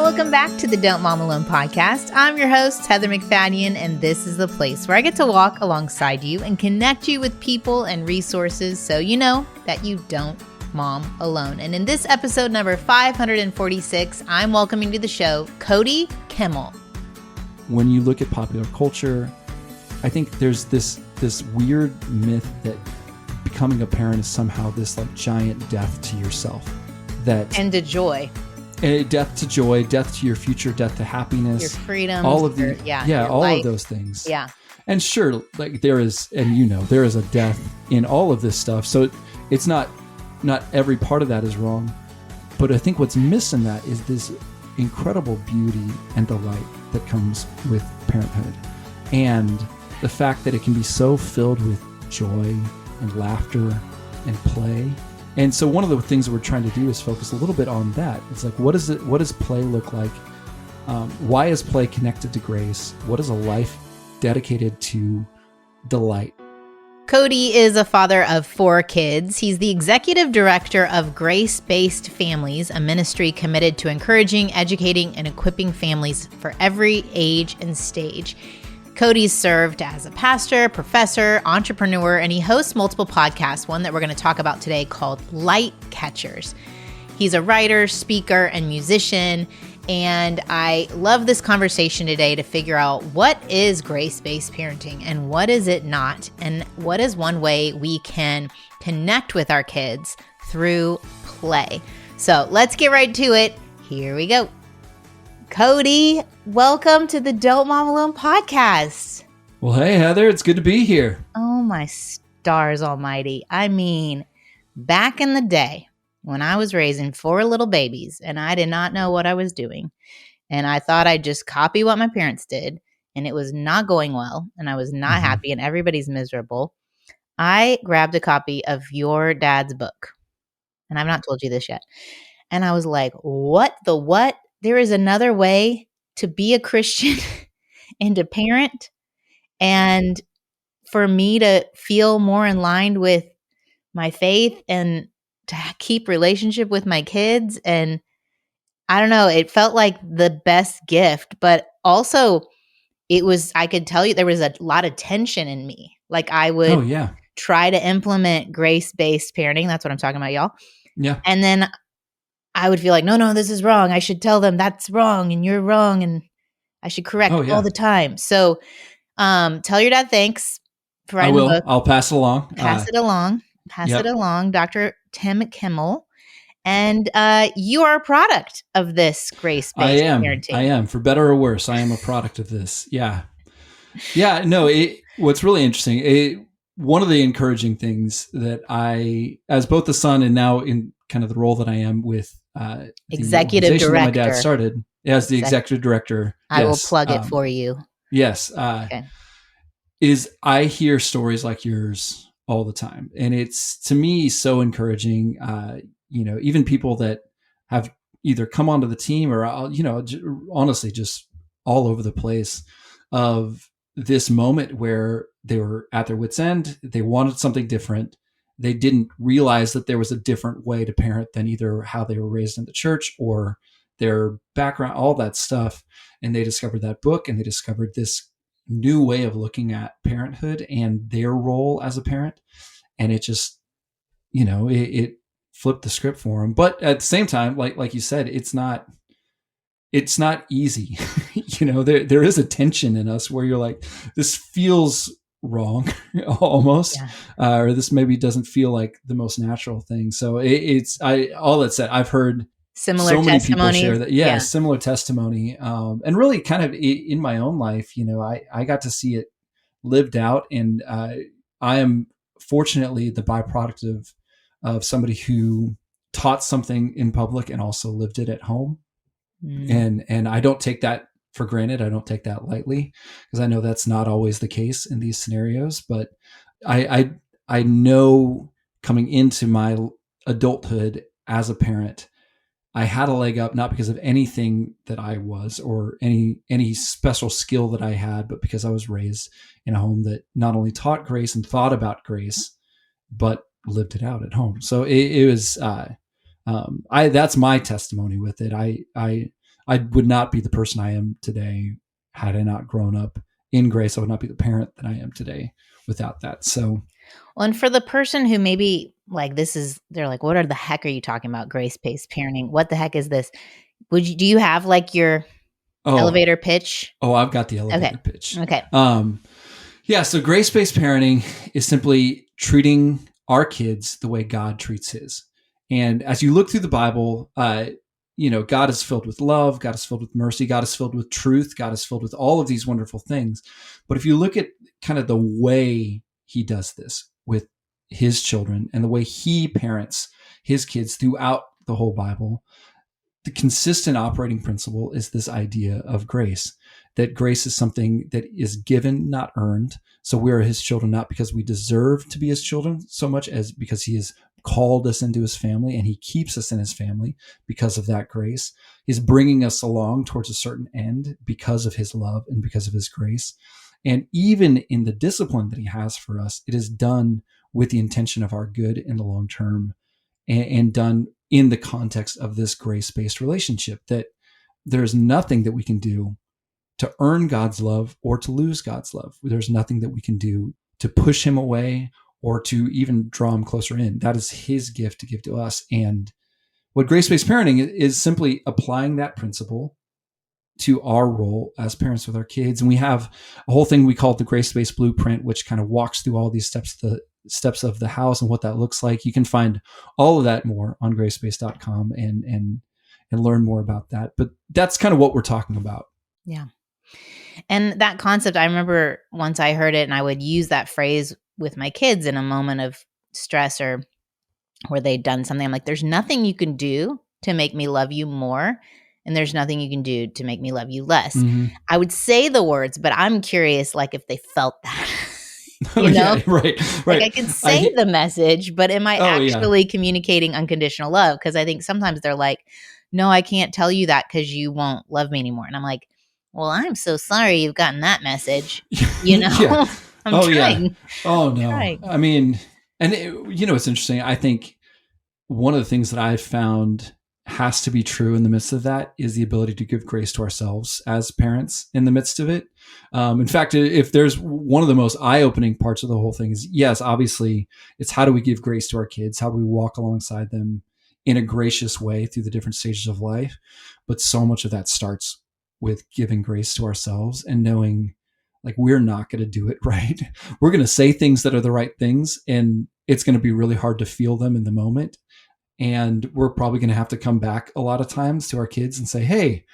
welcome back to the Don't Mom Alone podcast. I'm your host, Heather McFadden, and this is the place where I get to walk alongside you and connect you with people and resources so you know that you don't mom alone. And in this episode number 546, I'm welcoming to the show Cody Kimmel. When you look at popular culture, I think there's this weird myth that becoming a parent is somehow this like giant death to yourself. And to joy. Death to joy, death to your future, death to happiness, your freedom, all of the all life. Of those things. Yeah, and sure, like there is, and there is a death in all of this stuff. So it's not every part of that is wrong, but I think what's missing that is this incredible beauty and delight that comes with parenthood, and the fact that it can be so filled with joy and laughter and play. And so one of the things that we're trying to do is focus a little bit on that. It's like, what does play look like? Why is play connected to grace? What is a life dedicated to delight? Cody is a father of 4 kids. He's the executive director of Grace-Based Families, a ministry committed to encouraging, educating, and equipping families for every age and stage. Cody's served as a pastor, professor, entrepreneur, and he hosts multiple podcasts, one that we're going to talk about today called Light Catchers. He's a writer, speaker, and musician, and I love this conversation today to figure out what is grace-based parenting and what is it not, and what is one way we can connect with our kids through play. So let's get right to it. Here we go. Cody, welcome to the Don't Mom Alone podcast. Well, hey, Heather, it's good to be here. Oh, my stars almighty. I mean, back in the day when I was raising 4 little babies and I did not know what I was doing, and I thought I'd just copy what my parents did, and it was not going well, and I was not happy, and everybody's miserable, I grabbed a copy of your dad's book, and I've not told you this yet, and I was like, what the what? There is another way to be a Christian and to parent, and for me to feel more in line with my faith and to keep relationship with my kids. And I don't know, it felt like the best gift, but also I could tell you there was a lot of tension in me. Like I would try to implement grace-based parenting. That's what I'm talking about, y'all. Yeah. And then I would feel like, no, this is wrong. I should tell them that's wrong and you're wrong and I should correct all the time. So tell your dad thanks for writing the book. I'll pass it along. Pass it along, Dr. Tim Kimmel. And you are a product of this grace-based parenting. I am. For better or worse, I am a product of this. Yeah. Yeah, no, what's really interesting, one of the encouraging things that I, as both the son and now in kind of the role that I am with executive director. My dad started as the executive director. I will plug it for you. Yes. Is I hear stories like yours all the time. And it's, to me, so encouraging. Even people that have either come onto the team or, honestly, just all over the place of this moment where they were at their wit's end. They wanted something different. They didn't realize that there was a different way to parent than either how they were raised in the church or their background, all that stuff. And they discovered that book and they discovered this new way of looking at parenthood and their role as a parent. And it just, it flipped the script for them. But at the same time, like you said, it's not easy. There is a tension in us where you're like, this feels wrong almost, or this maybe doesn't feel like the most natural thing. So all that said, I've heard similar so many testimony. people share that. Similar testimony. And really kind of in my own life, I got to see it lived out, and I am fortunately the byproduct of somebody who taught something in public and also lived it at home. And I don't take that for granted. I don't take that lightly because I know that's not always the case in these scenarios. But I know coming into my adulthood as a parent, I had a leg up, not because of anything that I was or any special skill that I had, but because I was raised in a home that not only taught grace and thought about grace, but lived it out at home. So it was, that's my testimony with it. I would not be the person I am today had I not grown up in grace. I would not be the parent that I am today without that. So, well, and for the person who maybe like they're like, what are the heck are you talking about? Grace-based parenting. What the heck is this? Do you have like your elevator pitch? I've got the elevator Okay. pitch. Okay. Yeah. So grace-based parenting is simply treating our kids the way God treats his. And as you look through the Bible, God is filled with love. God is filled with mercy. God is filled with truth. God is filled with all of these wonderful things. But if you look at kind of the way he does this with his children and the way he parents his kids throughout the whole Bible, the consistent operating principle is this idea of grace, that grace is something that is given, not earned. So we are his children, not because we deserve to be his children so much as because he has called us into his family and he keeps us in his family because of that grace. He's bringing us along towards a certain end because of his love and because of his grace. And even in the discipline that he has for us, it is done with the intention of our good in the long term and done in the context of this grace-based relationship, that there's nothing that we can do to earn God's love or to lose God's love. There's nothing that we can do to push him away or to even draw him closer in. That is his gift to give to us. And what grace-based parenting is simply applying that principle to our role as parents with our kids. And we have a whole thing we call the grace-based blueprint, which kind of walks through all these steps of the house and what that looks like. You can find all of that more on gracebased.com and learn more about that. But that's kind of what we're talking about. Yeah. And that concept, I remember once I heard it and I would use that phrase with my kids in a moment of stress or where they'd done something. I'm like, there's nothing you can do to make me love you more. And there's nothing you can do to make me love you less. Mm-hmm. I would say the words, but I'm curious, like if they felt that. You know? Yeah, right. Like I can say the message, but am I actually communicating unconditional love? Because I think sometimes they're like, no, I can't tell you that because you won't love me anymore. And I'm like, well, I'm so sorry you've gotten that message. You know, yeah. I'm trying. Yeah. Oh, no. I mean, and it's interesting. I think one of the things that I've found has to be true in the midst of that is the ability to give grace to ourselves as parents in the midst of it. In fact, if there's one of the most eye-opening parts of the whole thing is, yes, obviously it's how do we give grace to our kids? How do we walk alongside them in a gracious way through the different stages of life? But so much of that starts with giving grace to ourselves and knowing like we're not going to do it right. We're going to say things that are the right things and it's going to be really hard to feel them in the moment. And we're probably going to have to come back a lot of times to our kids and say, hey,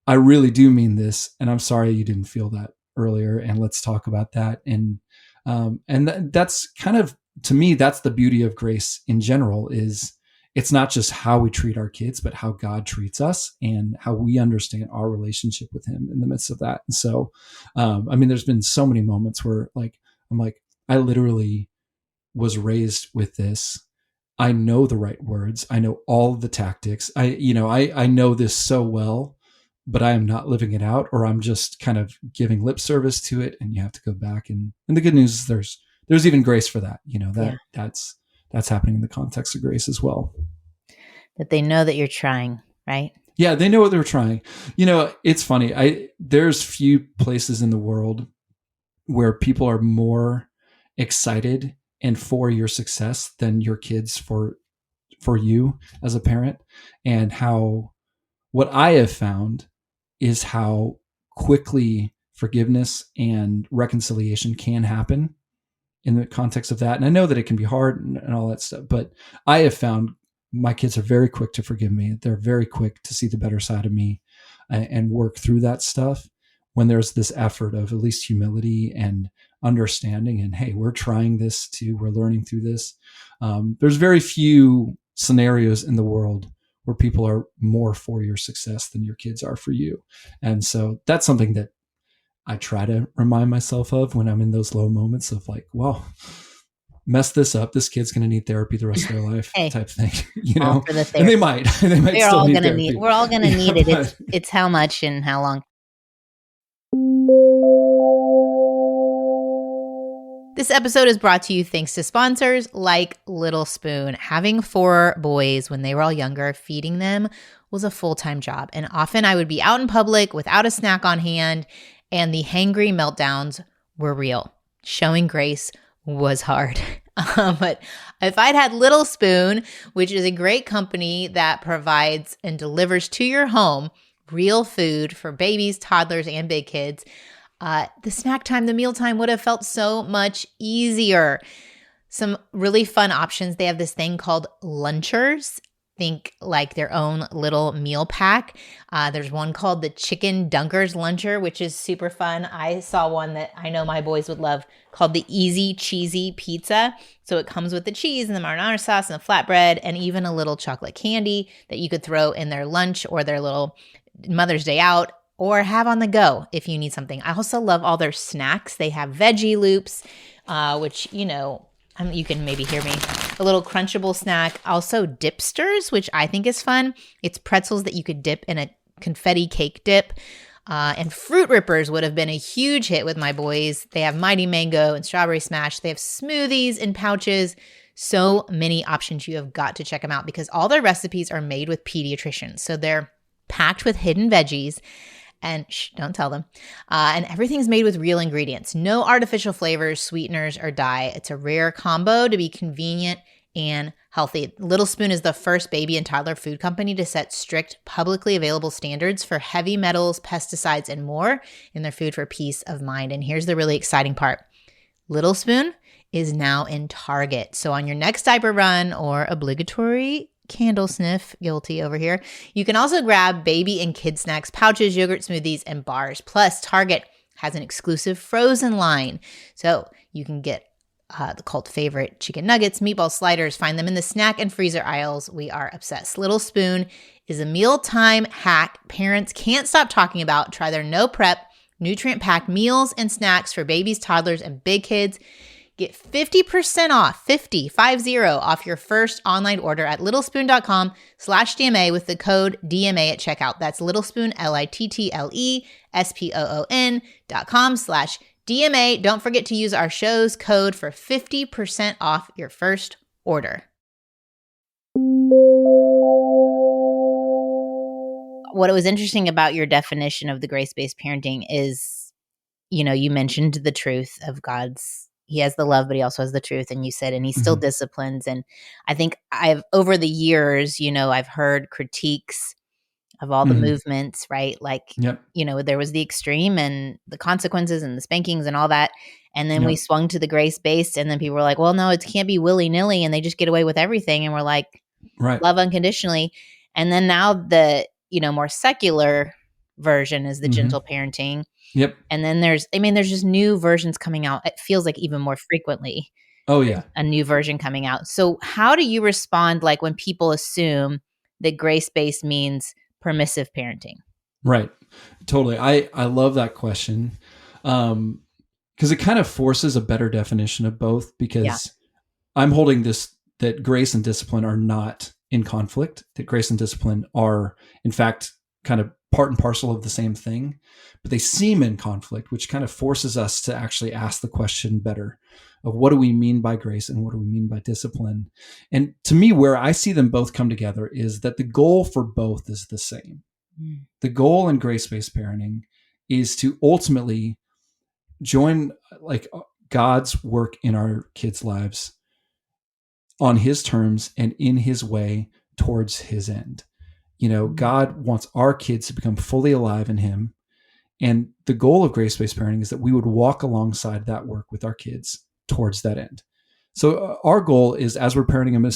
I really do mean this. And I'm sorry you didn't feel that earlier. And let's talk about that. And that's kind of, to me, that's the beauty of grace in general is it's not just how we treat our kids, but how God treats us and how we understand our relationship with him in the midst of that. And so, there's been so many moments where I'm like, I literally was raised with this. I know the right words. I know all of the tactics. I know this so well, but I am not living it out, or I'm just kind of giving lip service to it. And you have to go back. And the good news is there's even grace for that. That's happening in the context of grace as well. That they know that you're trying, right? Yeah, they know what they're trying. It's funny. There's few places in the world where people are more excited and for your success than your kids for you as a parent. And what I have found is how quickly forgiveness and reconciliation can happen in the context of that. And I know that it can be hard and all that stuff, but I have found my kids are very quick to forgive me. They're very quick to see the better side of me and work through that stuff when there's this effort of at least humility and understanding and, hey, we're trying this too. We're learning through this. There's very few scenarios in the world where people are more for your success than your kids are for you. And so that's something that I try to remind myself of when I'm in those low moments of like, wow, mess this up. This kid's going to need therapy the rest of their life type thing, For the and they might We're still all need gonna therapy. we're all going to need it. It's how much and how long. This episode is brought to you thanks to sponsors like Little Spoon. Having 4 boys when they were all younger, feeding them was a full-time job. And often I would be out in public without a snack on hand, and the hangry meltdowns were real. Showing grace was hard. But if I'd had Little Spoon, which is a great company that provides and delivers to your home real food for babies, toddlers, and big kids, the snack time, the meal time would have felt so much easier. Some really fun options. They have this thing called lunchers. Think like their own little meal pack. There's one called the Chicken Dunkers Luncher, which is super fun. I saw one that I know my boys would love called the Easy Cheesy Pizza. So it comes with the cheese and the marinara sauce and the flatbread and even a little chocolate candy that you could throw in their lunch or their little Mother's Day out or have on the go if you need something. I also love all their snacks. They have veggie loops, which, you can maybe hear me. A little crunchable snack. Also dipsters, which I think is fun. It's pretzels that you could dip in a confetti cake dip. And Fruit Rippers would have been a huge hit with my boys. They have Mighty Mango and Strawberry Smash. They have smoothies in pouches. So many options. You have got to check them out because all their recipes are made with pediatricians. So they're packed with hidden veggies. And don't tell them. And everything's made with real ingredients. No artificial flavors, sweeteners, or dye. It's a rare combo to be convenient and healthy. Little Spoon is the first baby and toddler food company to set strict publicly available standards for heavy metals, pesticides, and more in their food for peace of mind. And here's the really exciting part. Little Spoon is now in Target. So on your next diaper run or obligatory candle sniff, guilty over here, you can also grab baby and kid snacks, pouches, yogurt, smoothies, and bars. Plus, Target has an exclusive frozen line. So you can get the cult favorite chicken nuggets, meatball sliders, find them in the snack and freezer aisles. We are obsessed. Little Spoon is a mealtime hack parents can't stop talking about. Try their no prep, nutrient-packed meals and snacks for babies, toddlers, and big kids. Get 50% off, 50 off your first online order at littlespoon.com/DMA with the code DMA at checkout. That's Littlespoon, LITTLESPOON.com/DMA. Don't forget to use our show's code for 50% off your first order. What was interesting about your definition of the grace-based parenting is, you mentioned the truth of God's. He has the love, but he also has the truth. And you said, and he still disciplines. And I think over the years, I've heard critiques of all the movements, right? Like, there was the extreme and the consequences and the spankings and all that. And then we swung to the grace-based, and then people were like, well, no, it can't be willy-nilly. And they just get away with everything. And we're like, love unconditionally. And then now the, more secular version is the gentle parenting. Yep. And then there's just new versions coming out. It feels like even more frequently. Oh, yeah. A new version coming out. So how do you respond like when people assume that grace-based means permissive parenting? Right. Totally. I love that question because it kind of forces a better definition of both because I'm holding this, that grace and discipline are not in conflict, that grace and discipline are, in fact, kind of part and parcel of the same thing, but they seem in conflict, which kind of forces us to actually ask the question better of what do we mean by grace and what do we mean by discipline? And to me, where I see them both come together is that the goal for both is the same. The goal in grace-based parenting is to ultimately join like God's work in our kids' lives on his terms and in his way towards his end. God wants our kids to become fully alive in him. And the goal of grace-based parenting is that we would walk alongside that work with our kids towards that end. So our goal is, as we're parenting them,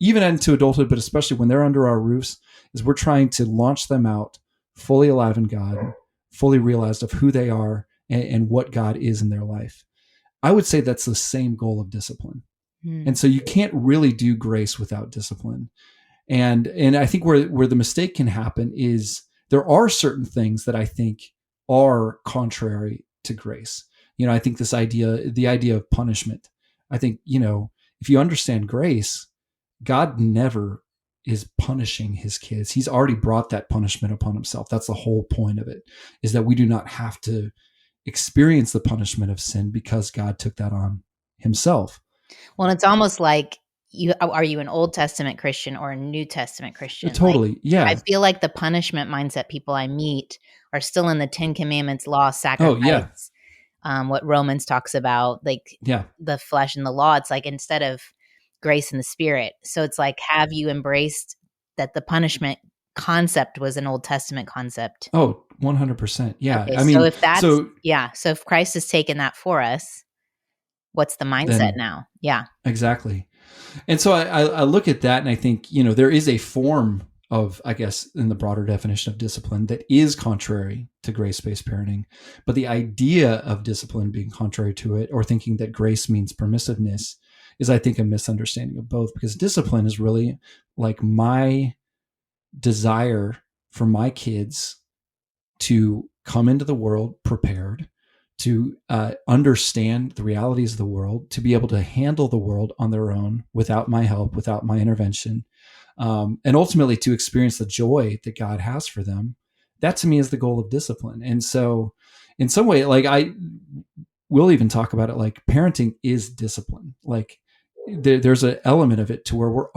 even into adulthood, but especially when they're under our roofs, is we're trying to launch them out fully alive in God, fully realized of who they are and what God is in their life. I would say that's the same goal of discipline. And so you can't really do grace without discipline. And I think where the mistake can happen is there are certain things that I think are contrary to grace. I think the idea of punishment, I think, if you understand grace, God never is punishing his kids. He's already brought that punishment upon himself. That's the whole point of it, is that we do not have to experience the punishment of sin because God took that on himself. Well, it's almost like, are you an Old Testament Christian or a New Testament Christian? Like, Totally. I Yeah. feel like the punishment mindset people I meet are still in the 10 Commandments, law, Oh, yeah. sacrifice, what Romans talks about, like Yeah. the flesh and the law. It's like instead of grace and the spirit. So it's like, have you embraced that the punishment concept was an Old Testament concept? Oh, 100%. Yeah. Okay, I so mean, if that's so yeah, so if Christ has taken that for us, what's the mindset then now? Yeah. exactly. And so I look at that and I think, there is a form of, I guess, in the broader definition of discipline that is contrary to grace-based parenting. But the idea of discipline being contrary to it, or thinking that grace means permissiveness, is, I think, a misunderstanding of both, because discipline is really like my desire for my kids to come into the world prepared, to understand the realities of the world, to be able to handle the world on their own without my help, without my intervention, and ultimately to experience the joy that God has for them. That to me is the goal of discipline. And so, in some way, like we'll even talk about it, like parenting is discipline. Like there's an element of it to where we're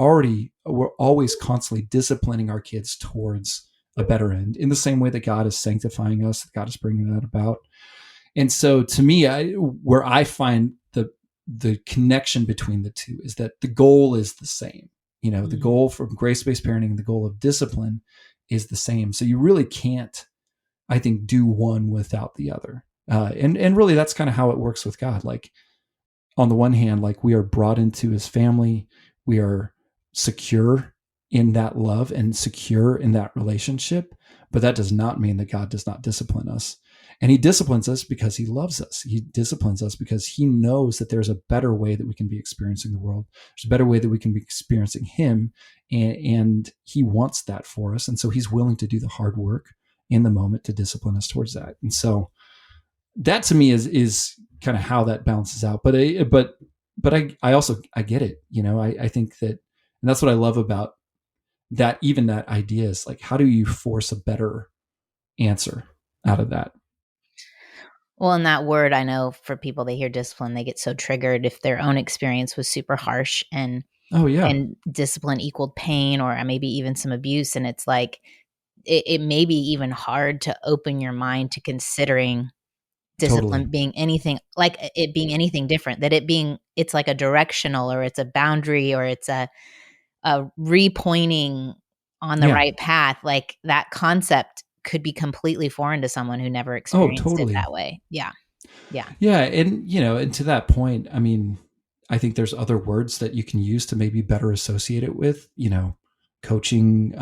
always constantly disciplining our kids towards a better end, in the same way that God is sanctifying us, that God is bringing that about. And so to me, where I find the connection between the two is that the goal is the same. The goal from grace-based parenting and the goal of discipline is the same. So you really can't, I think, do one without the other. And really that's kind of how it works with God. Like, on the one hand, like, we are brought into his family, we are secure in that love and secure in that relationship, but that does not mean that God does not discipline us. And he disciplines us because he loves us. He disciplines us because he knows that there's a better way that we can be experiencing the world. There's a better way that we can be experiencing him. And he wants that for us. And so he's willing to do the hard work in the moment to discipline us towards that. And so that to me is kind of how that balances out. But I also, I get it. I think that, and that's what I love about that. Even that idea is like, how do you force a better answer out of that? Well, and that word, I know for people, they hear discipline, they get so triggered if their own experience was super harsh Oh yeah, and discipline equaled pain or maybe even some abuse. And it's like, it may be even hard to open your mind to considering totally. discipline being anything like it being anything different, that it's like a directional, or it's a boundary, or it's a repointing on the Yeah. right path. Like, that concept could be completely foreign to someone who never Oh, experienced it totally. that way. Yeah. Yeah. Yeah. And to that point, I mean, I think there's other words that you can use to maybe better associate it with, coaching.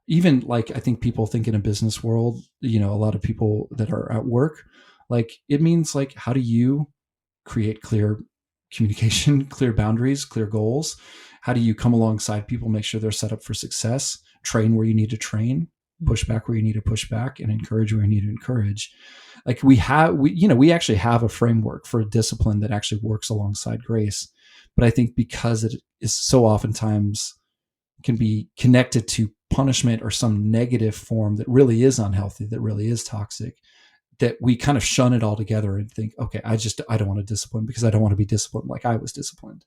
Even like, I think people think in a business world, a lot of people that are at work, like, it means like, how do you create clear communication, clear boundaries, clear goals? How do you come alongside people, make sure they're set up for success, train where you need to train, push back where you need to push back, and encourage where you need to encourage? Like, we actually have a framework for a discipline that actually works alongside grace. But I think because it is so oftentimes can be connected to punishment or some negative form that really is unhealthy, that really is toxic, that we kind of shun it all together and think, okay, I don't want to discipline because I don't want to be disciplined like I was disciplined,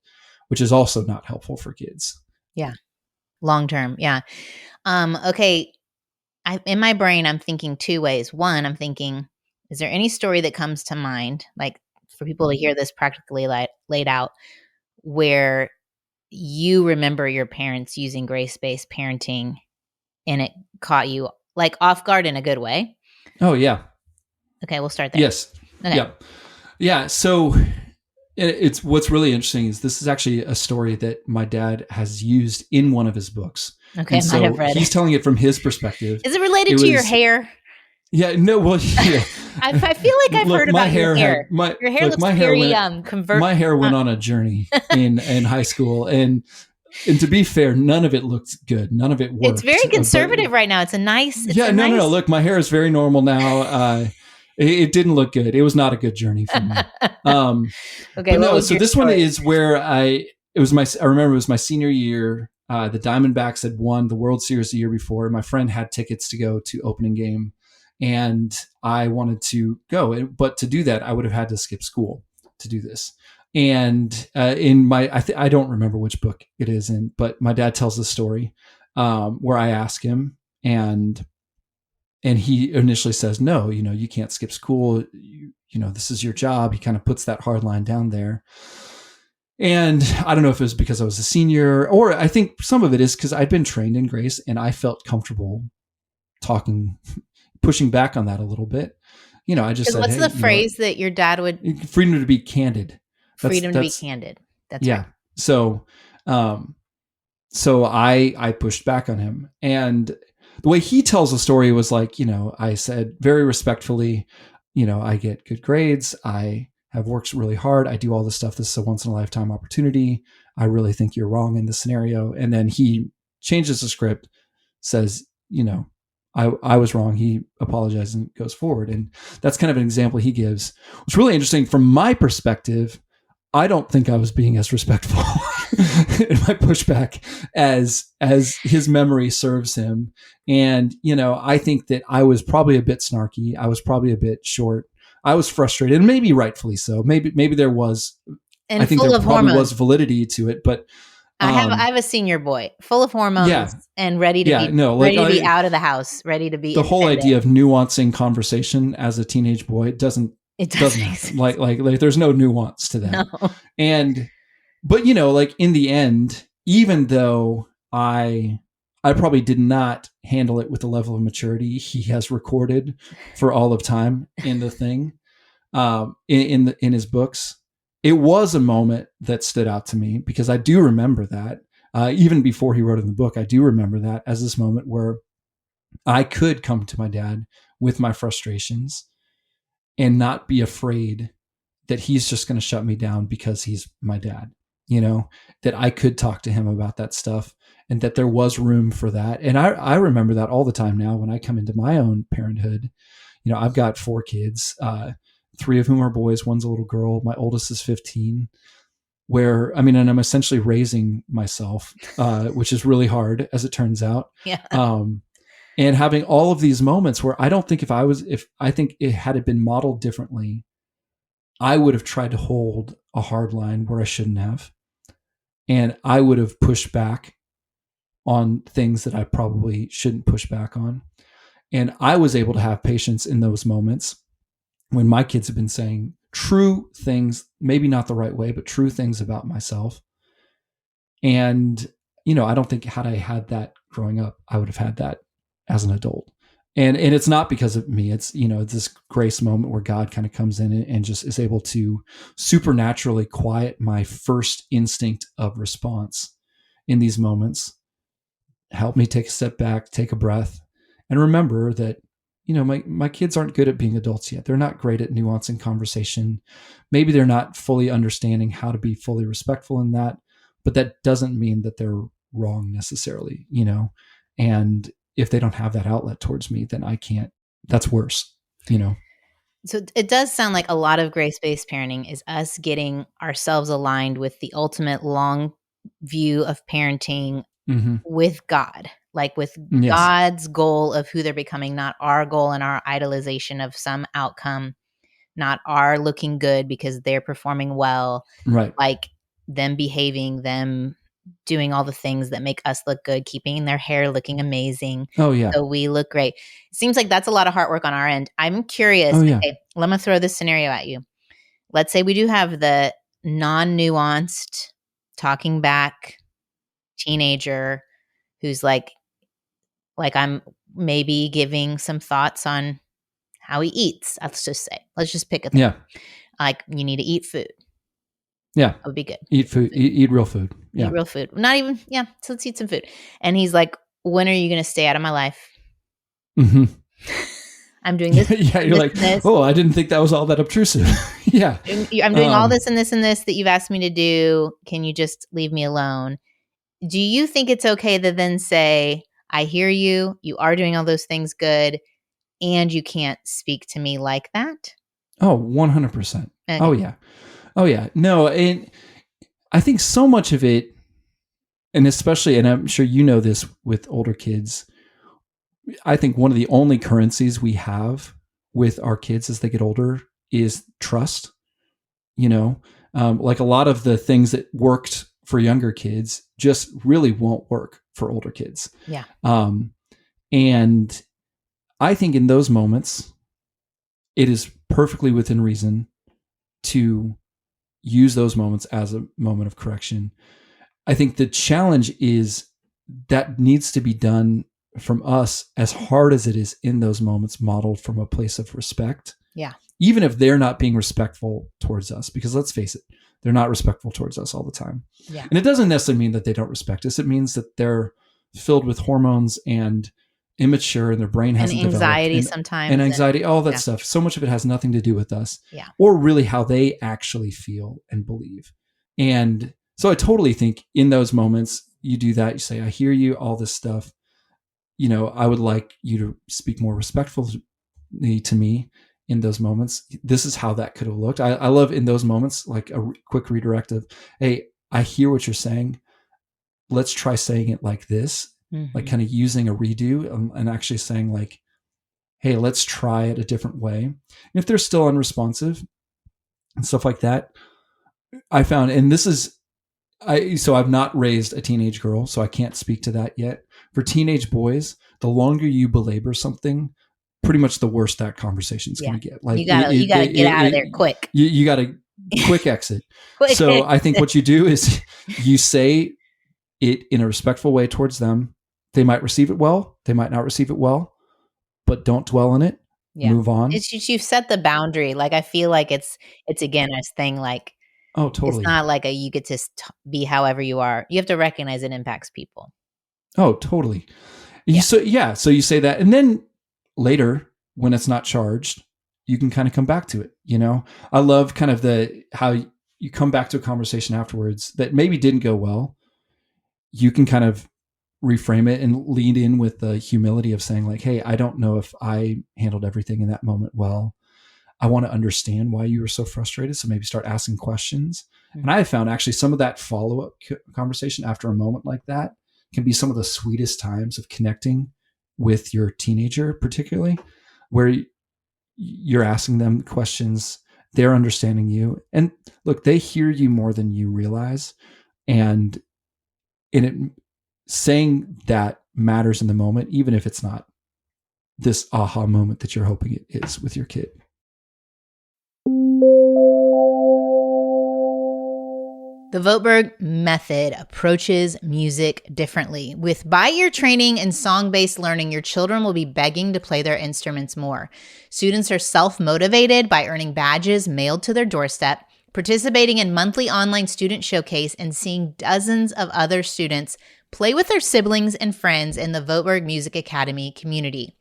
which is also not helpful for kids. Yeah. Long term. Yeah. Okay. In my brain, I'm thinking two ways. One, I'm thinking, is there any story that comes to mind, like for people to hear this practically laid out, where you remember your parents using grace-based parenting and it caught you like off guard in a good way? Oh yeah. Okay, we'll start there. Yes. Okay. Yeah. Yeah. So it's what's really interesting is this is actually a story that my dad has used in one of his books. Okay, And I might so have read he's it. telling it from his perspective. Is it related It to your was, hair? yeah, no, well, yeah. I feel like I've Look, heard my about your hair hair. had my Your hair look, looks my hair very went my hair went on a journey in high school, and to be fair, none of it looked good. None of it It's worked. very But conservative right now. It's a nice no. Look, my hair is very normal now. It didn't look good. It was not a good journey for me. Okay, But what no, was so your this one story? is where I remember it was my senior year. The Diamondbacks had won the World Series the year before. My friend had tickets to go to opening game, and I wanted to go. But to do that, I would have had to skip school to do this. And in my, I don't remember which book it is in, but my dad tells the story where I ask him, and he initially says, no, you can't skip school. This is your job. He kind of puts that hard line down there. And I don't know if it was because I was a senior, or I think some of it is because I'd been trained in grace and I felt comfortable pushing back on that a little bit. I just said, what's the phrase that your dad would? Freedom to be candid. Freedom to be candid. That's yeah. Right. So, I pushed back on him, and the way he tells the story was like, I said very respectfully, I get good grades. I have worked really hard. I do all this stuff. This is a once in a lifetime opportunity. I really think you're wrong in this scenario. And then he changes the script, says, I was wrong. He apologizes and goes forward. And that's kind of an example he gives. It's really interesting from my perspective. I don't think I was being as respectful in my pushback as his memory serves him. And, I think that I was probably a bit snarky. I was probably a bit short. I was frustrated, and maybe rightfully so. Maybe there was, and I think there probably was validity to it, but I have a senior boy full of hormones and ready to be out of the house, ready to be. The whole idea of nuancing conversation as a teenage boy doesn't like there's no nuance to that. No. But in the end, even though I probably did not handle it with the level of maturity he has recorded for all of time in the thing, in his books, it was a moment that stood out to me because I do remember that. Even before he wrote in the book, I do remember that as this moment where I could come to my dad with my frustrations and not be afraid that he's just going to shut me down because he's my dad, that I could talk to him about that stuff and that there was room for that. And I remember that all the time now when I come into my own parenthood. I've got 4 kids, 3 of whom are boys. One's a little girl. My oldest is 15, and I'm essentially raising myself, which is really hard as it turns out. Yeah. And having all of these moments where I don't think if I think it had it been modeled differently, I would have tried to hold a hard line where I shouldn't have. And I would have pushed back on things that I probably shouldn't push back on. And I was able to have patience in those moments when my kids have been saying true things, maybe not the right way, but true things about myself. And, I don't think had I had that growing up, I would have had that as an adult. And it's not because of me. It's, this grace moment where God kind of comes in and just is able to supernaturally quiet my first instinct of response in these moments, help me take a step back, take a breath, and remember that, my kids aren't good at being adults yet. They're not great at nuancing conversation. Maybe they're not fully understanding how to be fully respectful in that, but that doesn't mean that they're wrong necessarily, and if they don't have that outlet towards me, then I can't, that's worse, So it does sound like a lot of grace-based parenting is us getting ourselves aligned with the ultimate long view of parenting with God, like with God's goal of who they're becoming, not our goal and our idolization of some outcome, not our looking good because they're performing well, right? Like them behaving, them doing all the things that make us look good, keeping their hair looking amazing. Oh yeah. So we look great. It seems like that's a lot of hard work on our end. I'm curious. Oh, yeah. Okay, let me throw this scenario at you. Let's say we do have the non-nuanced, talking back teenager who's like I'm maybe giving some thoughts on how he eats. Let's just pick a thing. Yeah. Like you need to eat food. Yeah. That would be good. Eat food. Eat real food. Yeah. Eat real food. Not even, yeah. So let's eat some food. And he's like, when are you going to stay out of my life? Mm-hmm. I'm doing this. Yeah. You're like, oh, I didn't think that was all that obtrusive. Yeah. I'm doing all this and this and this that you've asked me to do. Can you just leave me alone? Do you think it's okay to then say, I hear you. You are doing all those things good. And you can't speak to me like that? Oh, 100%. Okay. Oh, yeah. Oh, yeah. No, and I think so much of it, and especially, and I'm sure you know this with older kids, I think one of the only currencies we have with our kids as they get older is trust. Like a lot of the things that worked for younger kids just really won't work for older kids. Yeah. And I think in those moments, it is perfectly within reason to use those moments as a moment of correction. I think the challenge is that needs to be done from us, as hard as it is in those moments, modeled from a place of respect. Yeah. Even if they're not being respectful towards us, because let's face it, they're not respectful towards us all the time. Yeah. And it doesn't necessarily mean that they don't respect us. It means that they're filled with hormones and immature, and their brain hasn't and anxiety developed. sometimes. And anxiety, all that yeah. stuff. So much of it has nothing to do with us, Yeah. or really how they actually feel and believe. And so I totally think in those moments, you do that. You say, I hear you, all this stuff. You know, I would like you to speak more respectfully to me in those moments. This is how that could have looked. I love in those moments, like a quick redirect of, hey, I hear what you're saying. Let's try saying it like this, like kind of using a redo and actually saying like, hey, let's try it a different way. And if they're still unresponsive and stuff like that, I found, and this is, so I've not raised a teenage girl, so I can't speak to that yet. For teenage boys, the longer you belabor something, pretty much the worse that conversation's going to get. Like you gotta get out of there quick. You got to quick exit. So I think what you do is you say it in a respectful way towards them. They might receive it well. They might not receive it well, but don't dwell on it. Yeah. Move on. It's just, you've set the boundary. Like, I feel like it's again, a thing like, oh, totally. It's not like you get to be however you are. You have to recognize it impacts people. Oh, totally. Yeah. So you say that, and then later when it's not charged, you can kind of come back to it. You know, I love kind of how you come back to a conversation afterwards that maybe didn't go well. You can kind of reframe it and lead in with the humility of saying like, hey, I don't know if I handled everything in that moment well. I want to understand why you were so frustrated. So maybe start asking questions. Mm-hmm. And I have found actually some of that follow-up conversation after a moment like that can be some of the sweetest times of connecting with your teenager, particularly where you're asking them questions, they're understanding you. And look, they hear you more than you realize. And saying that matters in the moment, even if it's not this aha moment that you're hoping it is with your kid. The Voetberg method approaches music differently. With by-ear training and song-based learning, your children will be begging to play their instruments more. Students are self-motivated by earning badges mailed to their doorstep, participating in monthly online student showcase, and seeing dozens of other students play with their siblings and friends in the Voetberg Music Academy community.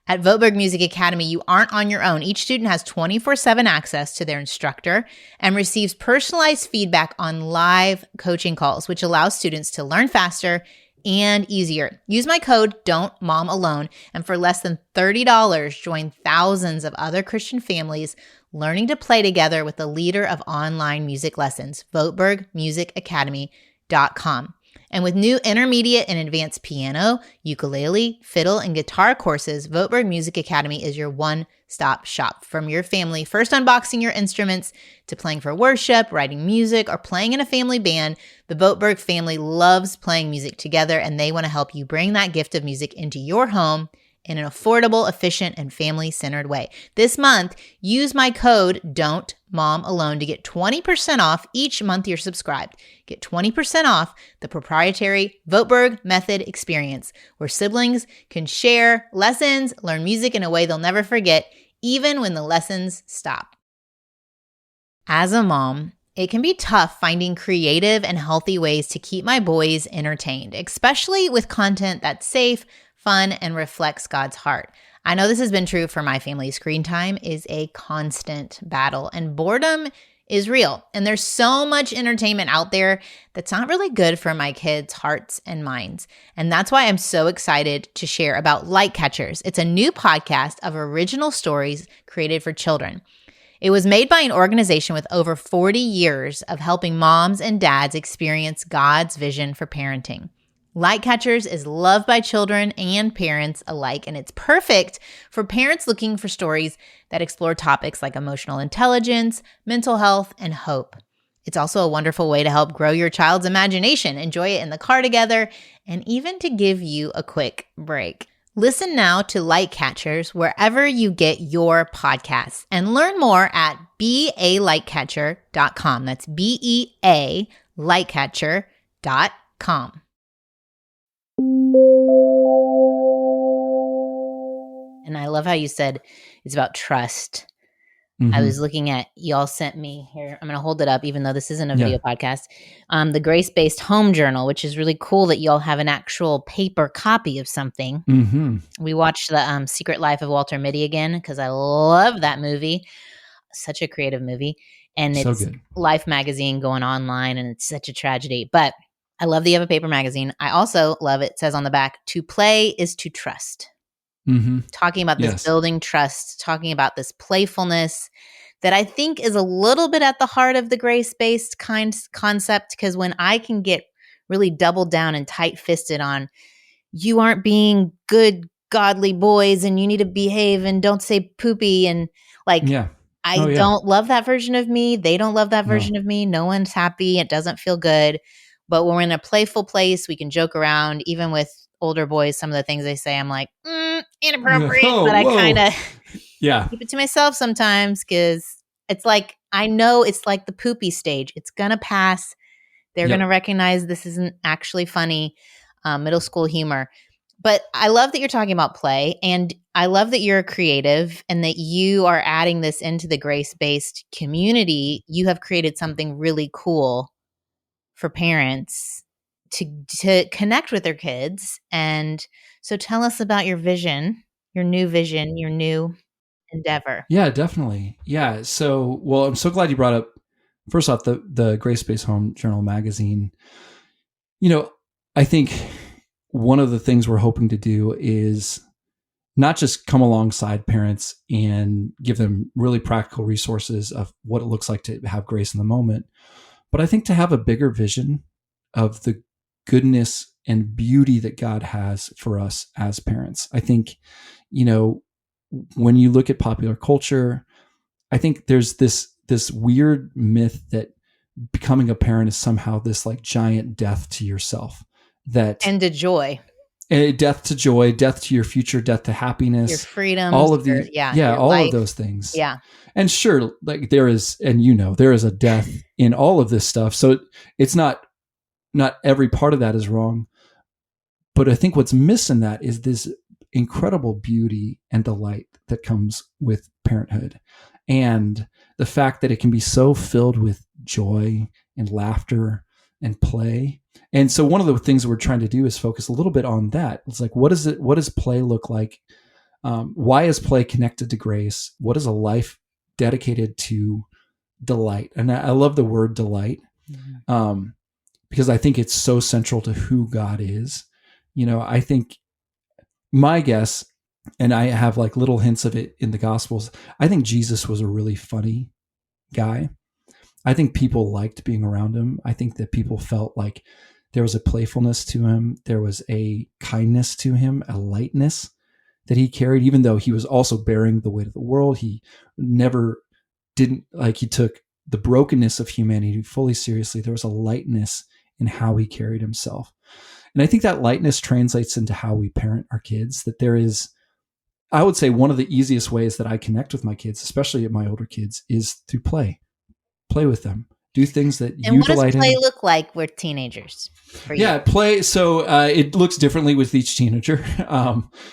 At Voetberg Music Academy, you aren't on your own. Each student has 24/7 access to their instructor and receives personalized feedback on live coaching calls, which allows students to learn faster and easier. Use my code DON'TMOMALONE, and for less than $30, join thousands of other Christian families learning to play together with the leader of online music lessons, VoetbergMusicAcademy.com. And with new intermediate and advanced piano, ukulele, fiddle, and guitar courses, Voetberg Music Academy is your one-stop shop. From your family first unboxing your instruments to playing for worship, writing music, or playing in a family band, the Voetberg family loves playing music together, and they want to help you bring that gift of music into your home in an affordable, efficient, and family-centered way. This month, use my code DON'TMOMALONE to get 20% off each month you're subscribed. Get 20% off the proprietary Voetberg Method experience, where siblings can share lessons, learn music in a way they'll never forget, even when the lessons stop. As a mom, it can be tough finding creative and healthy ways to keep my boys entertained, especially with content that's safe, fun, and reflects God's heart. I know this has been true for my family. Screen time is a constant battle, and boredom is real. And there's so much entertainment out there that's not really good for my kids' hearts and minds. And that's why I'm so excited to share about Light Catchers. It's a new podcast of original stories created for children. It was made by an organization with over 40 years of helping moms and dads experience God's vision for parenting. Light Catchers is loved by children and parents alike, and it's perfect for parents looking for stories that explore topics like emotional intelligence, mental health, and hope. It's also a wonderful way to help grow your child's imagination, enjoy it in the car together, and even to give you a quick break. Listen now to Light Catchers wherever you get your podcasts and learn more at bealightcatcher.com. That's BEA lightcatcher.com. And I love how you said it's about trust. I was looking at, y'all sent me here. I'm going to hold it up, even though this isn't a video podcast. The Grace-Based Home Journal, which is really cool that y'all have an actual paper copy of something. We watched the Secret Life of Walter Mitty again because I love that movie. Such a creative movie. And So it's good. Life magazine going online, and it's such a tragedy. But I love that you have a paper magazine. I also love it says on the back, to play is to trust. Talking about this building trust, talking about this playfulness that I think is a little bit at the heart of the grace-based concept, because when I can get really doubled down and tight-fisted on, you aren't being good, godly boys and you need to behave and don't say poopy and I don't love that version of me. They don't love that version of me. No one's happy. It doesn't feel good. But when we're in a playful place, we can joke around. Even with older boys, some of the things they say, I'm like, inappropriate. But I kind of keep it to myself sometimes because it's like, I know it's like the poopy stage. It's going to pass. They're going to recognize this isn't actually funny, middle school humor. But I love that you're talking about play, and I love that you're creative and that you are adding this into the grace-based community. You have created something really cool for parents to connect with their kids. And so tell us about your vision, your new endeavor. Yeah, definitely. Yeah. So, well, I'm so glad you brought up, first off, the Grace-Based Home Journal magazine. I think one of the things we're hoping to do is not just come alongside parents and give them really practical resources of what it looks like to have grace in the moment, but I think to have a bigger vision of the goodness and beauty that God has for us as parents. I think, when you look at popular culture, I think there's this weird myth that becoming a parent is somehow this like giant death to yourself, and to joy. Death to joy, death to your future, death to happiness, your freedom, all of these, all life. Of those things. Yeah. And sure, like there is, and there is a death in all of this stuff. So it's not every part of that is wrong. But I think what's missing that is this incredible beauty and delight that comes with parenthood. And the fact that it can be so filled with joy and laughter and play. And so one of the things we're trying to do is focus a little bit on that. It's like, what does play look like? Why is play connected to grace? What is a life dedicated to delight? And I love the word delight, because I think it's so central to who God is. I think my guess, and I have like little hints of it in the Gospels, I think Jesus was a really funny guy. I think people liked being around him. I think that people felt like there was a playfulness to him. There was a kindness to him, a lightness that he carried, even though he was also bearing the weight of the world. He never he took the brokenness of humanity fully seriously. There was a lightness in how he carried himself. And I think that lightness translates into how we parent our kids, that there is, I would say one of the easiest ways that I connect with my kids, especially my older kids, is through play with them, do things that you delight in. And what does play look like with teenagers for you? Yeah, play. So it looks differently with each teenager.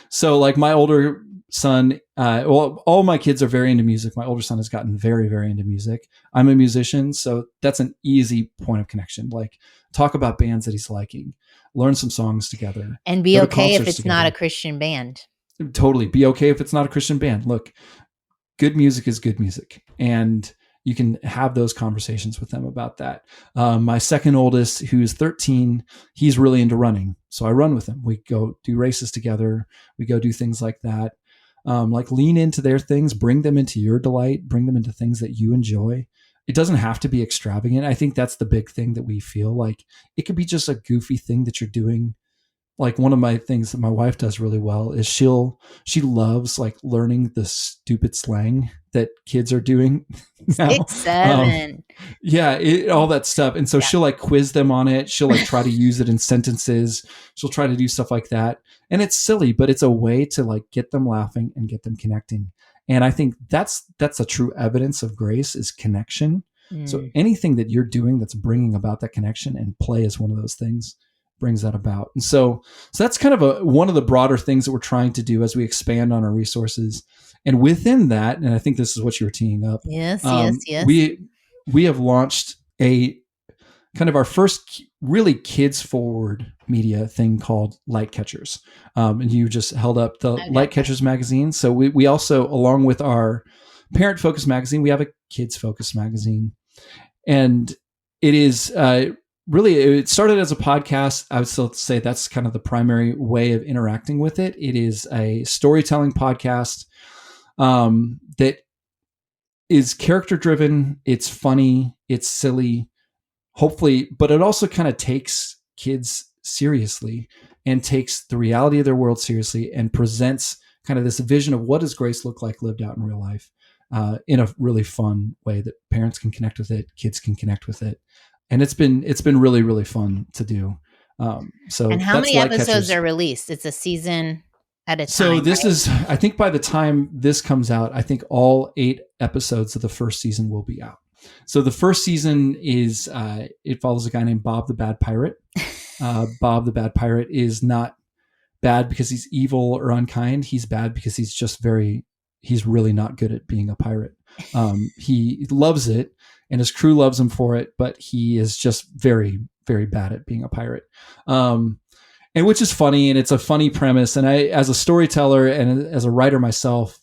So like my older son, all my kids are very into music. My older son has gotten very, very into music. I'm a musician, so that's an easy point of connection. Like talk about bands that he's liking, learn some songs together. And be okay if it's not a Christian band. Totally. Be okay if it's not a Christian band. Look, good music is good music. And you can have those conversations with them about that. My second oldest, who's 13, he's really into running. So I run with him. We go do races together. We go do things like that. Like lean into their things, bring them into your delight, bring them into things that you enjoy. It doesn't have to be extravagant. I think that's the big thing that we feel like. It could be just a goofy thing that you're doing like one of my things that my wife does really well is she loves like learning the stupid slang that kids are doing now. Six, Um, 7. yeah, all that stuff. And so Yeah. she'll like quiz them on it. She'll like try to use it in sentences. She'll try to do stuff like that. And it's silly, but it's a way to like get them laughing and get them connecting. And I think that's a true evidence of grace is connection. So Mm. anything that you're doing that's bringing about that connection, and play is one of those things, brings that about. And so that's kind of one of the broader things that we're trying to do as we expand on our resources. And within that, and I think this is what you were teeing up, Yes, yes, yes. we have launched a kind of our first really kids forward media thing called Light Catchers. And you just held up the Okay. Light Catchers magazine. So we also, along with our parent focused magazine, we have a kids focused magazine. And it is really, it started as a podcast. I would still say that's kind of the primary way of interacting with it. It is a storytelling podcast that is character driven. It's funny. It's silly, hopefully, but it also kind of takes kids seriously and takes the reality of their world seriously and presents kind of this vision of what does grace look like lived out in real life in a really fun way that parents can connect with it, kids can connect with it. And it's been really, really fun to do. So And how that's many Light episodes Catchers. are released? It's a season at a time. So this right? is, I think by the time this comes out, I think all 8 episodes of the first season will be out. So the first season is, it follows a guy named Bob the Bad Pirate. Bob the Bad Pirate is not bad because he's evil or unkind. He's bad because he's just he's really not good at being a pirate. He loves it and his crew loves him for it, but he is just very, very bad at being a pirate. And which is funny, and it's a funny premise. And I, as a storyteller and as a writer myself,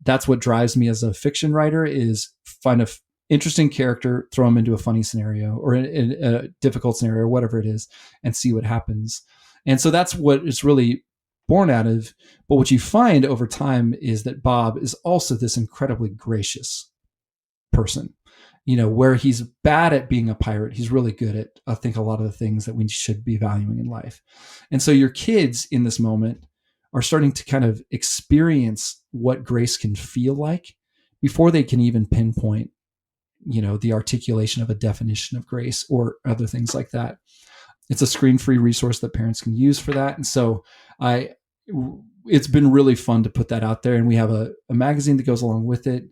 that's what drives me as a fiction writer is find a interesting character, throw them into a funny scenario or a difficult scenario or whatever it is, and see what happens. And so that's what it's really born out of. But what you find over time is that Bob is also this incredibly gracious person. You know, where he's bad at being a pirate, he's really good at, I think, a lot of the things that we should be valuing in life. And so your kids in this moment are starting to kind of experience what grace can feel like before they can even pinpoint, you know, the articulation of a definition of grace or other things like that. It's a screen-free resource that parents can use for that. And so it's been really fun to put that out there. And we have a magazine that goes along with it,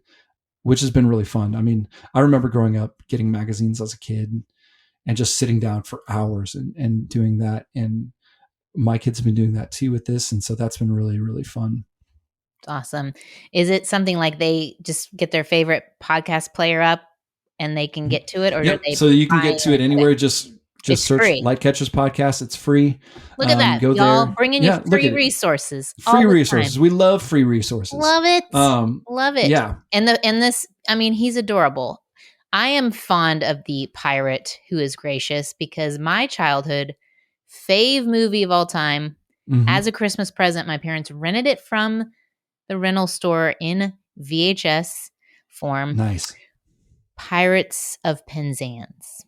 which has been really fun. I mean, I remember growing up getting magazines as a kid and just sitting down for hours and doing that. And my kids have been doing that too with this. And so that's been really, really fun. Awesome. Is it something like they just get their favorite podcast player up and they can get to it? Or yep. do they So you can get to it anywhere. Just search free. Light Catchers Podcast. It's free. Look at that. Go Y'all there. bringing you free resources. Free resources. We love free resources. Love it. Love it. Yeah. And this, I mean, he's adorable. I am fond of the pirate who is gracious because my childhood fave movie of all time, as a Christmas present, my parents rented it from the rental store in VHS form. Nice. Pirates of Penzance.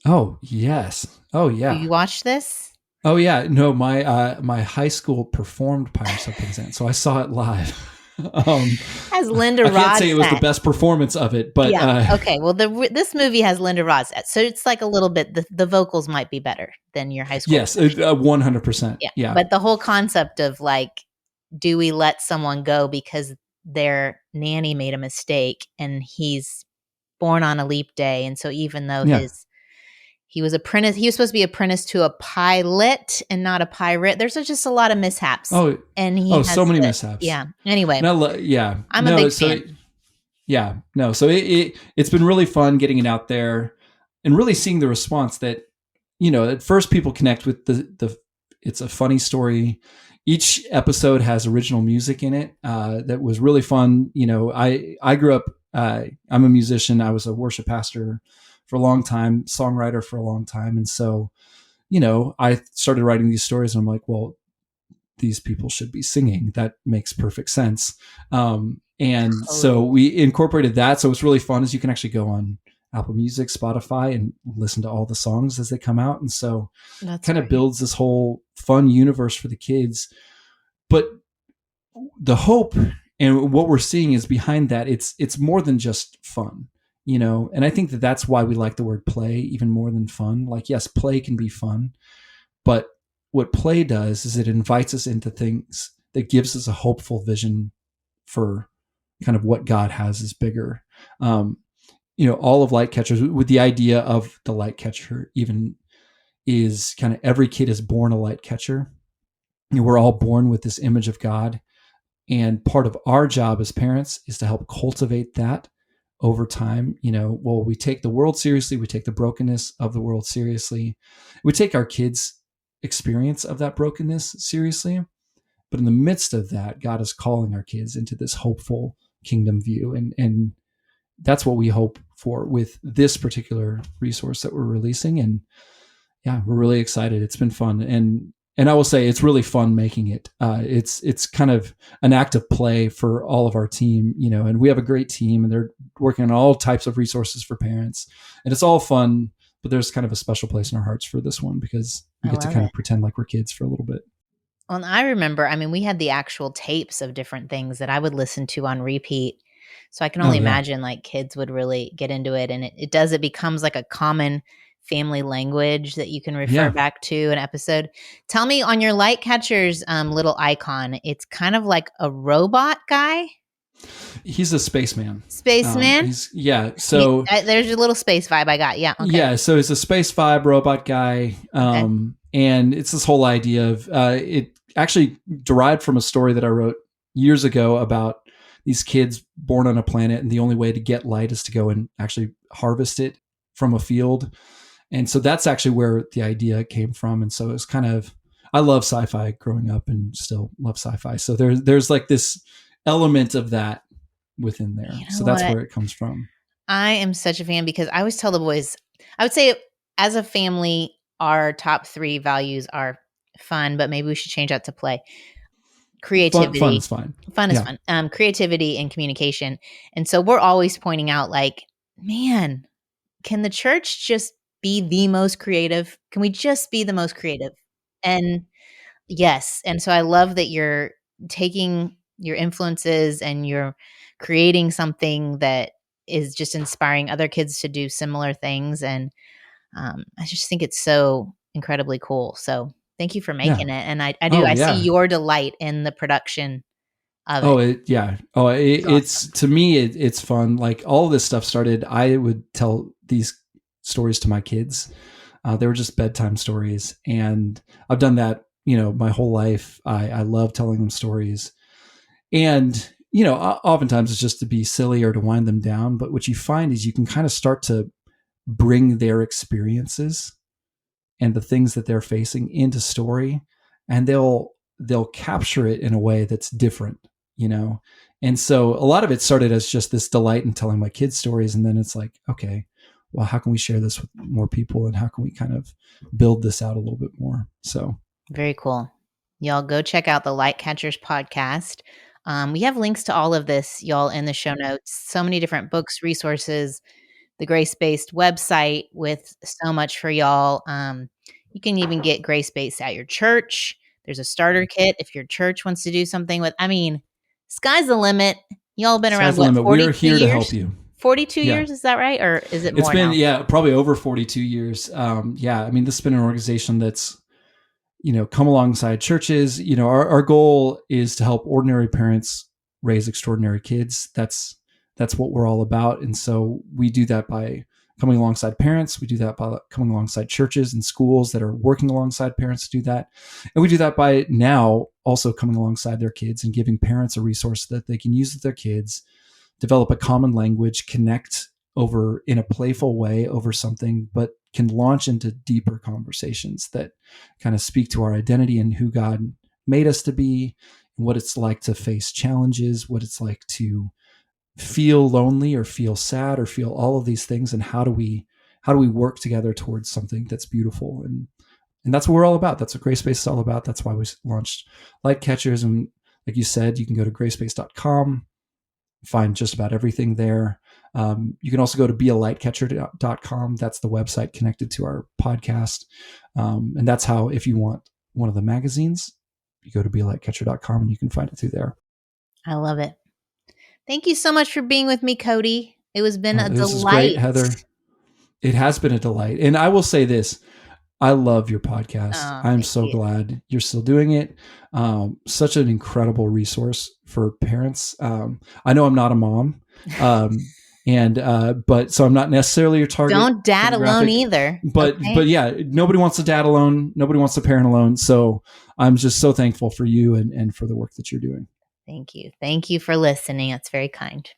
Oh, yes. Oh, yeah. You watched this? Oh, yeah. No, my high school performed Pirates of Penzance, so I saw it live. Has Linda Ross. I can't say it was the best performance of it, but yeah. Okay. Well, this movie has Linda Ross, so it's like a little bit. The vocals might be better than your high school. Yes, 100%. Yeah. But the whole concept of like, do we let someone go because their nanny made a mistake and he's born on a leap day, and so even though he was supposed to be apprenticed to a pilot and not a pirate. There's just a lot of mishaps. Oh, and he has so many mishaps. Yeah. Anyway, I'm a big fan. So it's been really fun getting it out there and really seeing the response that, you know, at first people connect with it's a funny story. Each episode has original music in it that was really fun. You know, I grew up. I'm a musician. I was a worship pastor for a long time, songwriter for a long time. And so, you know, I started writing these stories and I'm like, well, these people should be singing. That makes perfect sense. So we incorporated that. So it's really fun as you can actually go on Apple Music, Spotify, and listen to all the songs as they come out. And so That's kind of great. builds this whole fun universe for the kids. But the hope and what we're seeing is behind that, it's more than just fun, and I think that that's why we like the word play even more than fun. Like, yes, play can be fun, but what play does is it invites us into things that gives us a hopeful vision for kind of what God has is bigger. All of light catchers, with the idea of the light catcher even, is kind of every kid is born a light catcher. We're all born with this image of God. And part of our job as parents is to help cultivate that over time. We take the world seriously. We take the brokenness of the world seriously. We take our kids' experience of that brokenness seriously. But in the midst of that, God is calling our kids into this hopeful kingdom view. And that's what we hope for with this particular resource that we're releasing. And yeah, we're really excited. It's been fun. And I will say it's really fun making it. It's kind of an act of play for all of our team, and we have a great team, and they're working on all types of resources for parents, and it's all fun. But there's kind of a special place in our hearts for this one because we get to kind of pretend like we're kids for a little bit. Well, I remember, we had the actual tapes of different things that I would listen to on repeat. So I can only imagine like kids would really get into it. And it becomes like a common family language that you can refer back to an episode. Tell me, on your light catcher's little icon, it's kind of like a robot guy. He's a spaceman. Spaceman? So there's your little space vibe I got. Yeah. Okay. Yeah. So he's a space vibe robot guy. And it's this whole idea of it actually derived from a story that I wrote years ago about these kids born on a planet, and the only way to get light is to go and actually harvest it from a field. And so that's actually where the idea came from. And so it's kind of, I love sci-fi growing up and still love sci-fi. So there's like this element of that within there. So that's where it comes from. I am such a fan because I always tell the boys, I would say as a family, our top 3 values are fun, but maybe we should change that to play. Creativity. Fun is fine. Fun is fun. Creativity and communication. And so we're always pointing out like, man, can the church just be the most creative? Can we just be the most creative? And yes. And so I love that you're taking your influences and you're creating something that is just inspiring other kids to do similar things. And I just think it's so incredibly cool. So thank you for making it. And I do. I see your delight in the production of it. It's to me, it's fun. Like all this stuff started, I would tell these stories to my kids. They were just bedtime stories. And I've done that, my whole life. I love telling them stories. And, oftentimes it's just to be silly or to wind them down. But what you find is you can kind of start to bring their experiences and the things that they're facing into story, and they'll capture it in a way that's different, And so a lot of it started as just this delight in telling my kids stories. And then it's like, okay, well, how can we share this with more people? And how can we kind of build this out a little bit more? So very cool. Y'all go check out the Light Catchers podcast. We have links to all of this, y'all, in the show notes. So many different books, resources, the grace-based website with so much for y'all. You can even get grace-based at your church. There's a starter kit if your church wants to do something with. Sky's the limit. Y'all been around what? 42 We're here years? To help you. 42 years, is that right, or is it more? It's been now? Probably over 42 years. This has been an organization that's come alongside churches. Our goal is to help ordinary parents raise extraordinary kids. That's what we're all about. And so we do that by coming alongside parents. We do that by coming alongside churches and schools that are working alongside parents to do that. And we do that by now also coming alongside their kids and giving parents a resource that they can use with their kids, develop a common language, connect over in a playful way over something, but can launch into deeper conversations that kind of speak to our identity and who God made us to be, and what it's like to face challenges, what it's like to feel lonely or feel sad or feel all of these things, and how do we work together towards something that's beautiful. And that's what we're all about. That's what GraceBase is all about. That's why we launched Light Catchers. And like you said, you can go to gracebase.com, find just about everything there. You can also go to bealightcatcher.com. That's the website connected to our podcast. And that's how, if you want one of the magazines, you go to bealightcatcher.com and you can find it through there. I love it. Thank you so much for being with me, Cody. It has been a This delight. is great, Heather. It has been a delight. And I will say this. I love your podcast. I'm so glad you're still doing it. Such an incredible resource for parents. I know I'm not a mom. But so I'm not necessarily your target. Don't dad alone either. But yeah, nobody wants to dad alone. Nobody wants to parent alone. So I'm just so thankful for you and for the work that you're doing. Thank you. Thank you for listening. That's very kind.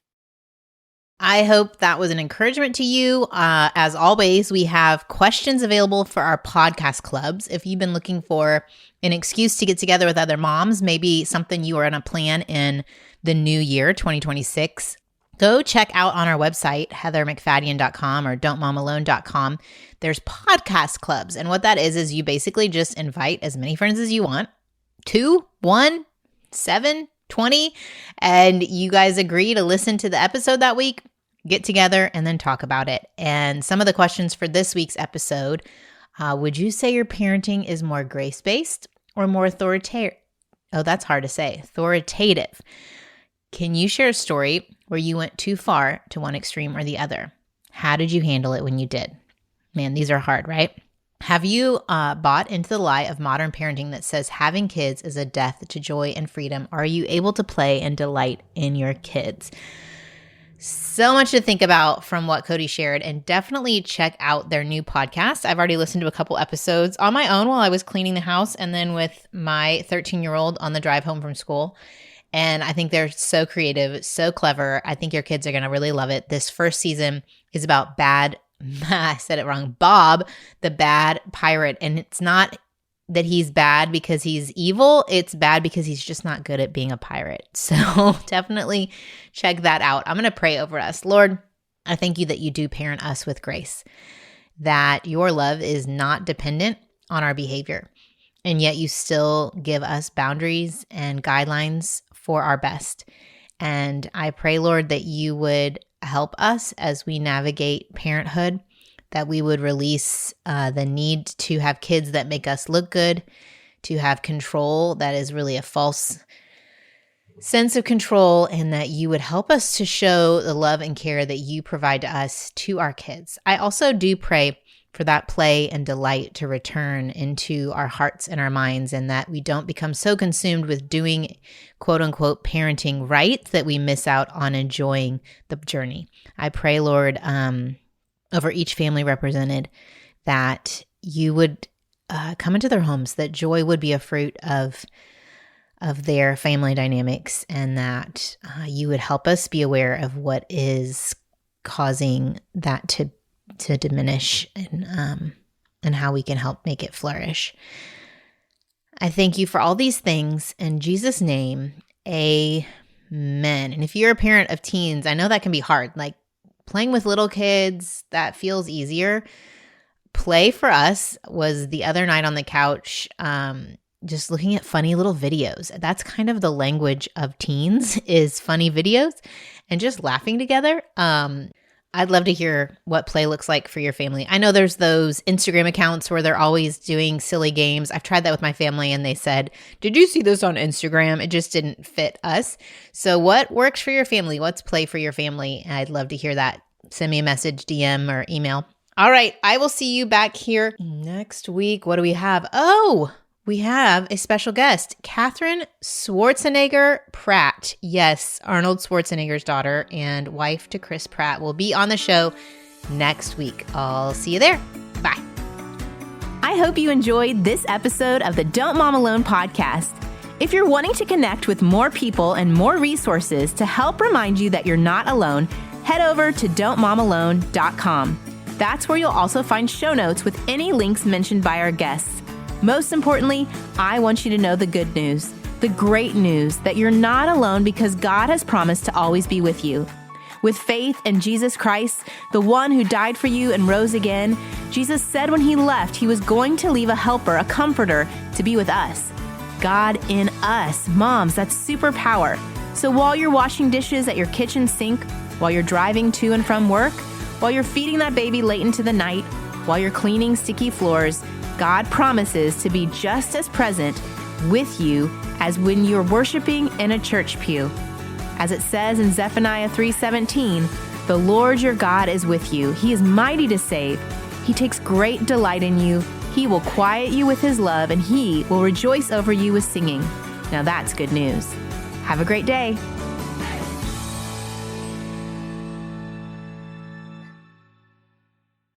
I hope that was an encouragement to you. As always, we have questions available for our podcast clubs. If you've been looking for an excuse to get together with other moms, maybe something you are on a plan in the new year, 2026, go check out on our website, heathermcfadden.com or don'tmomalone.com. There's podcast clubs. And what that is you basically just invite as many friends as you want, 2, 1, 7, 20, and you guys agree to listen to the episode that week, get together, and then talk about it. And some of the questions for this week's episode, would you say your parenting is more grace-based or more authoritative? Oh, that's hard to say. Authoritative. Can you share a story where you went too far to one extreme or the other? How did you handle it when you did? Man, these are hard, right? Have you bought into the lie of modern parenting that says having kids is a death to joy and freedom? Are you able to play and delight in your kids? So much to think about from what Cody shared, and definitely check out their new podcast. I've already listened to a couple episodes on my own while I was cleaning the house, and then with my 13-year-old on the drive home from school. And I think they're so creative, so clever. I think your kids are going to really love it. This first season is about I said it wrong, Bob, the bad pirate. And it's not that he's bad because he's evil. It's bad because he's just not good at being a pirate. So definitely check that out. I'm going to pray over us. Lord, I thank you that you do parent us with grace, that your love is not dependent on our behavior, and yet you still give us boundaries and guidelines for our best. And I pray, Lord, that you would help us as we navigate parenthood, that we would release the need to have kids that make us look good, to have control that is really a false sense of control, and that you would help us to show the love and care that you provide to us to our kids. I also do pray for that play and delight to return into our hearts and our minds, and that we don't become so consumed with doing quote unquote parenting right that we miss out on enjoying the journey. I pray, Lord, over each family represented, that you would come into their homes, that joy would be a fruit of their family dynamics, and that you would help us be aware of what is causing that to diminish, and how we can help make it flourish. I thank you for all these things in Jesus' name. Amen. And if you're a parent of teens, I know that can be hard. Like playing with little kids, that feels easier. Play for us was the other night on the couch, just looking at funny little videos. That's kind of the language of teens, is funny videos and just laughing together. I'd love to hear what play looks like for your family. I know there's those Instagram accounts where they're always doing silly games. I've tried that with my family, and they said, "Did you see this on Instagram?" It just didn't fit us. So what works for your family? What's play for your family? I'd love to hear that. Send me a message, DM, or email. All right. I will see you back here next week. What do we have? Oh, we have a special guest, Catherine Schwarzenegger Pratt. Yes, Arnold Schwarzenegger's daughter and wife to Chris Pratt will be on the show next week. I'll see you there. Bye. I hope you enjoyed this episode of the Don't Mom Alone podcast. If you're wanting to connect with more people and more resources to help remind you that you're not alone, head over to don'tmomalone.com. That's where you'll also find show notes with any links mentioned by our guests. Most importantly, I want you to know the good news, the great news that you're not alone, because God has promised to always be with you. With faith in Jesus Christ, the one who died for you and rose again, Jesus said when he left, he was going to leave a helper, a comforter, to be with us. God in us. Moms, that's superpower. So while you're washing dishes at your kitchen sink, while you're driving to and from work, while you're feeding that baby late into the night, while you're cleaning sticky floors, God promises to be just as present with you as when you're worshiping in a church pew. As it says in Zephaniah 3:17, the Lord your God is with you. He is mighty to save. He takes great delight in you. He will quiet you with his love, and he will rejoice over you with singing. Now that's good news. Have a great day.